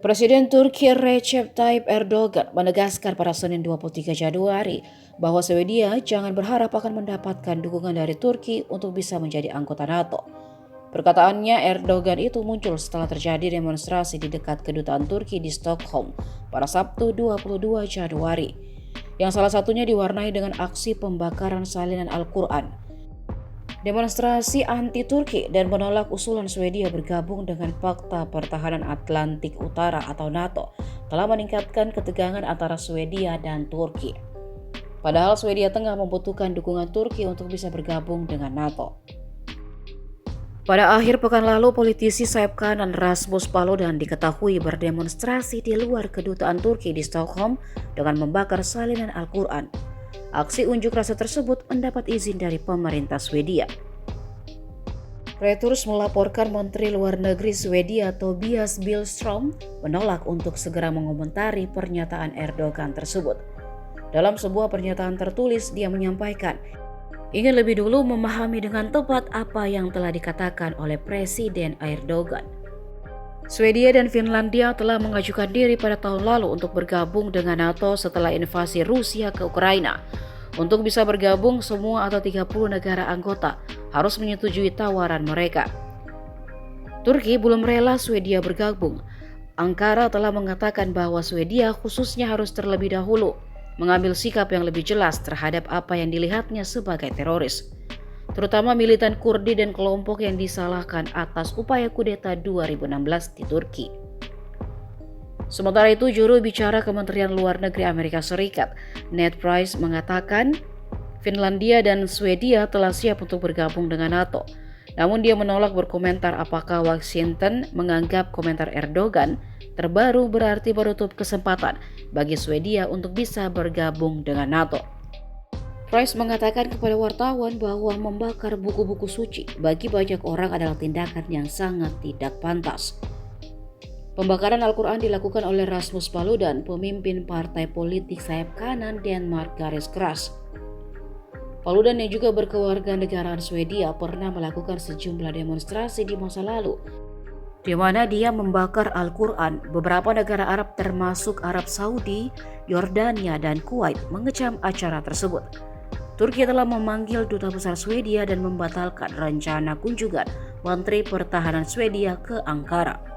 Presiden Turki Recep Tayyip Erdogan menegaskan pada Senin 23 Januari bahwa Swedia jangan berharap akan mendapatkan dukungan dari Turki untuk bisa menjadi anggota NATO. Perkataannya Erdogan itu muncul setelah terjadi demonstrasi di dekat kedutaan Turki di Stockholm pada Sabtu 22 Januari, yang salah satunya diwarnai dengan aksi pembakaran salinan Al-Quran. Demonstrasi anti-Turki dan menolak usulan Swedia bergabung dengan Pakta Pertahanan Atlantik Utara atau NATO telah meningkatkan ketegangan antara Swedia dan Turki. Padahal Swedia tengah membutuhkan dukungan Turki untuk bisa bergabung dengan NATO. Pada akhir pekan lalu, politisi sayap kanan Rasmus Paludan diketahui berdemonstrasi di luar kedutaan Turki di Stockholm dengan membakar salinan Al-Quran. Aksi unjuk rasa tersebut mendapat izin dari pemerintah Swedia. Reuters melaporkan Menteri Luar Negeri Swedia Tobias Billström menolak untuk segera mengomentari pernyataan Erdogan tersebut. Dalam sebuah pernyataan tertulis, dia menyampaikan ingin lebih dulu memahami dengan tepat apa yang telah dikatakan oleh Presiden Erdogan. Swedia dan Finlandia telah mengajukan diri pada tahun lalu untuk bergabung dengan NATO setelah invasi Rusia ke Ukraina. Untuk bisa bergabung, semua atau 30 negara anggota harus menyetujui tawaran mereka. Turki belum rela Swedia bergabung. Ankara telah mengatakan bahwa Swedia khususnya harus terlebih dahulu mengambil sikap yang lebih jelas terhadap apa yang dilihatnya sebagai teroris, terutama militan Kurdi dan kelompok yang disalahkan atas upaya kudeta 2016 di Turki. Sementara itu, juru bicara Kementerian Luar Negeri Amerika Serikat, Ned Price, mengatakan Finlandia dan Swedia telah siap untuk bergabung dengan NATO. Namun dia menolak berkomentar apakah Washington menganggap komentar Erdogan terbaru berarti menutup kesempatan bagi Swedia untuk bisa bergabung dengan NATO. Price mengatakan kepada wartawan bahwa membakar buku-buku suci bagi banyak orang adalah tindakan yang sangat tidak pantas. Pembakaran Al-Quran dilakukan oleh Rasmus Paludan, pemimpin partai politik sayap kanan Denmark garis keras. Paludan yang juga berkewarganegaraan Swedia pernah melakukan sejumlah demonstrasi di masa lalu, di mana dia membakar Al-Quran. Beberapa negara Arab termasuk Arab Saudi, Yordania, dan Kuwait mengecam acara tersebut. Turki telah memanggil duta besar Swedia dan membatalkan rencana kunjungan Menteri Pertahanan Swedia ke Ankara.